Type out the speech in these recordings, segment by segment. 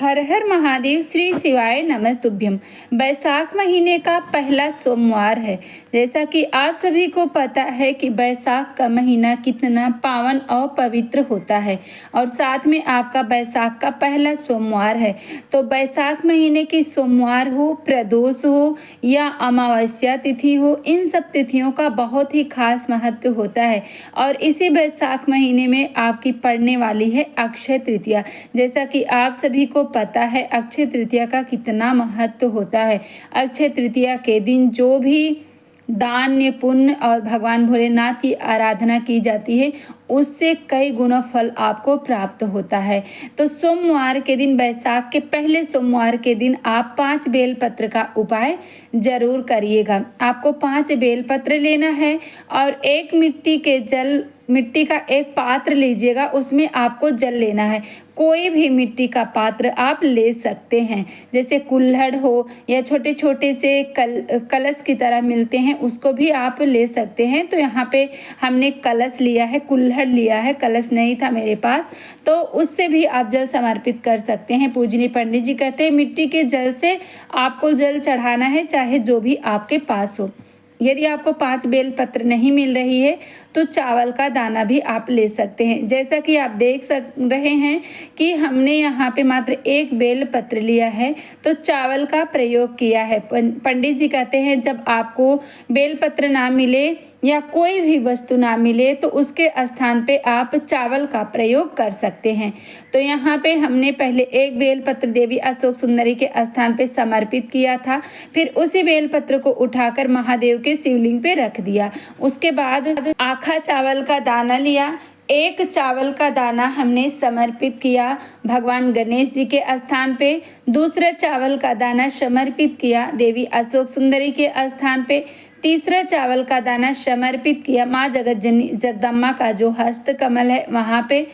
हर हर महादेव, श्री शिवाय नमस्तुभ्यम। बैसाख महीने का पहला सोमवार है। जैसा कि आप सभी को पता है कि बैसाख का महीना कितना पावन और पवित्र होता है और साथ में आपका बैसाख का पहला सोमवार है। तो बैसाख महीने की सोमवार हो, प्रदोष हो या अमावस्या तिथि हो, इन सब तिथियों का बहुत ही खास महत्व होता है। और इसी बैसाख महीने में आपकी पड़ने वाली है अक्षय तृतीया। जैसा कि आप सभी को पता है अक्षय तृतीया का कितना महत्व होता है। अक्षय तृतीया के दिन जो भी दान पुण्य और भगवान भोलेनाथ की आराधना की जाती है उससे कई गुना फल आपको प्राप्त होता है। तो सोमवार के दिन, बैसाख के पहले सोमवार के दिन आप 5 बेलपत्र का उपाय जरूर करिएगा। आपको 5 बेलपत्र लेना है और एक मिट्टी का एक पात्र लीजिएगा, उसमें आपको जल लेना है। कोई भी मिट्टी का पात्र आप ले सकते हैं, जैसे कुल्हड़ हो या छोटे छोटे से कलश की तरह मिलते हैं, उसको भी आप ले सकते हैं। तो यहाँ पे हमने कलश लिया है, कुल्हड़ लिया है, कलश नहीं था मेरे पास, तो उससे भी आप जल समर्पित कर सकते हैं। पूजनीय पंडित जी कहते हैं मिट्टी के जल से आपको जल चढ़ाना है, चाहे जो भी आपके पास हो। यदि आपको 5 बेलपत्र नहीं मिल रही है तो चावल का दाना भी आप ले सकते हैं। जैसा कि आप देख रहे हैं कि हमने यहाँ पे मात्र 1 बेलपत्र लिया है तो चावल का प्रयोग किया है। पंडित जी कहते हैं जब आपको बेलपत्र ना मिले या कोई भी वस्तु ना मिले तो उसके स्थान पे आप चावल का प्रयोग कर सकते हैं। तो यहाँ पे हमने पहले 1 बेलपत्र देवी अशोक सुंदरी के स्थान पे समर्पित किया था, फिर उसी बेलपत्र को उठाकर महादेव के शिवलिंग पे रख दिया। उसके बाद आखा चावल का दाना लिया, 1 चावल का दाना हमने समर्पित किया भगवान गणेश जी के स्थान पे, दूसरा चावल का दाना समर्पित किया देवी अशोक सुंदरी के स्थान पे, तीसरा चावल का दाना समर्पित किया माँ जगत जननी जगदम्बा का जो हस्त कमल है वहाँ पे,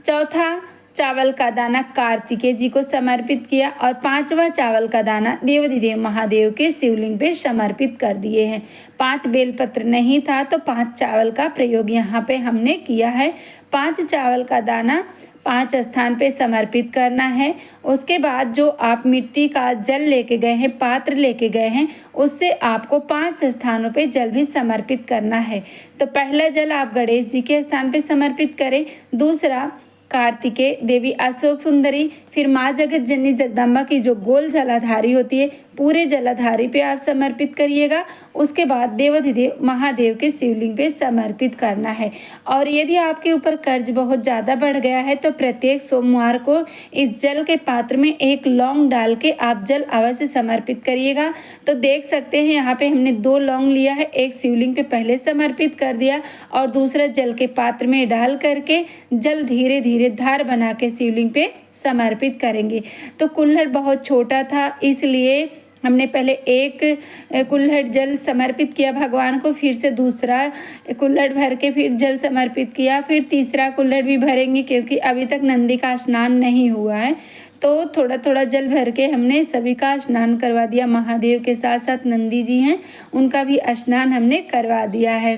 चौथा चावल का दाना कार्तिकेय जी को समर्पित किया और 5वां चावल का दाना देवाधिदेव महादेव के शिवलिंग पे समर्पित कर दिए हैं। 5 बेलपत्र नहीं था तो 5 चावल का प्रयोग यहाँ पे हमने किया है। 5 चावल का दाना 5 स्थान पे समर्पित करना है। उसके बाद जो आप मिट्टी का जल लेके गए हैं, पात्र लेके गए हैं, उससे आपको 5 स्थानों पे जल भी समर्पित करना है। तो पहला जल आप गणेश जी के स्थान पे समर्पित करें, दूसरा कार्तिकेय देवी अशोक सुंदरी, फिर माँ जगत जननी जगदम्बा की जो गोल जलाधारी होती है पूरे जलाधारी पे आप समर्पित करिएगा। उसके बाद देवाधिदेव महादेव के शिवलिंग पे समर्पित करना है। और यदि आपके ऊपर कर्ज बहुत ज़्यादा बढ़ गया है तो प्रत्येक सोमवार को इस जल के पात्र में 1 लौंग डाल के आप जल अवश्य समर्पित करिएगा। तो देख सकते हैं यहाँ पे हमने 2 लौंग लिया है, एक शिवलिंग पे पहले समर्पित कर दिया और दूसरा जल के पात्र में डाल करके जल धीरे धीरे धार बना के शिवलिंग पे समर्पित करेंगे। तो कुल्हड़ बहुत छोटा था इसलिए हमने पहले 1 कुल्हड़ जल समर्पित किया भगवान को, फिर से दूसरा कुल्हड़ भर के फिर जल समर्पित किया, फिर तीसरा कुल्हड़ भी भरेंगे क्योंकि अभी तक नंदी का स्नान नहीं हुआ है। तो थोड़ा थोड़ा जल भर के हमने सभी का स्नान करवा दिया। महादेव के साथ साथ नंदी जी हैं, उनका भी स्नान हमने करवा दिया है।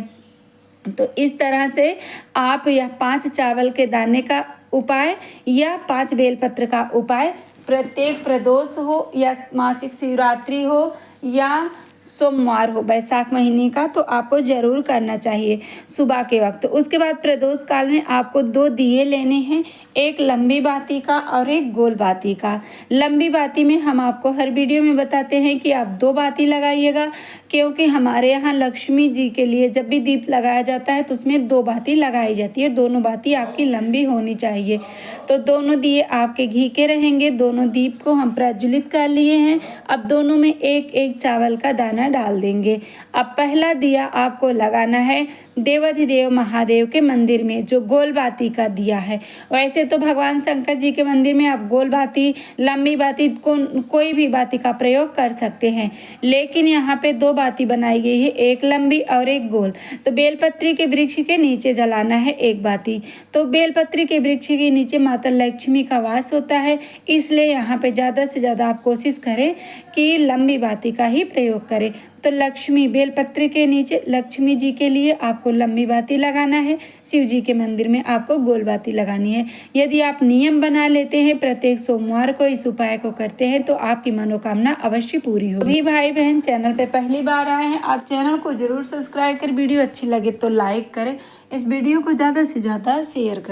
तो इस तरह से आप यह 5 चावल के दाने का उपाय या 5 बेलपत्र का उपाय प्रत्येक प्रदोष हो या मासिक शिवरात्रि हो या सोमवार हो बैसाख महीने का, तो आपको ज़रूर करना चाहिए सुबह के वक्त। उसके बाद प्रदोष काल में आपको 2 दिए लेने हैं, एक लंबी बाती का और एक गोल बाती का। लंबी बाती में हम आपको हर वीडियो में बताते हैं कि आप 2 बाती लगाइएगा, क्योंकि हमारे यहाँ लक्ष्मी जी के लिए जब भी दीप लगाया जाता है तो उसमें 2 बाती लगाई जाती है। दोनों बाती आपकी लंबी होनी चाहिए। तो दोनों दिए आपके घी के रहेंगे। दोनों दीप को हम प्रज्वलित कर लिए हैं। अब दोनों में 1-1 चावल का दाना डाल देंगे। अब पहला दिया आपको लगाना है देवाधिदेव महादेव के मंदिर में, जो गोल बाती का दिया है। वैसे तो भगवान शंकर जी के मंदिर में आप गोल बाती, लंबी बाती, कोई भी बाती का प्रयोग कर सकते हैं, लेकिन यहाँ पे 2 बाती बनाई गई है, एक लंबी और एक गोल। तो बेलपत्री के वृक्ष के नीचे जलाना है 1 बाती। तो बेलपत्री के वृक्ष के नीचे माता लक्ष्मी का वास होता है, इसलिए यहाँ पे ज़्यादा से ज़्यादा आप कोशिश करें कि लंबी बाती का ही प्रयोग करें। करें। तो लक्ष्मी बेलपत्र के नीचे लक्ष्मी जी के लिए आपको लंबी बाती लगाना है, शिव जी के मंदिर में आपको गोल बाती लगानी है। यदि आप नियम बना लेते हैं, प्रत्येक सोमवार को इस उपाय को करते हैं तो आपकी मनोकामना अवश्य पूरी होगी। सभी भाई बहन चैनल पे पहली बार आए हैं, आप चैनल को जरूर सब्सक्राइब कर, वीडियो अच्छी लगे तो लाइक करें, इस वीडियो को ज़्यादा से ज़्यादा शेयर करें।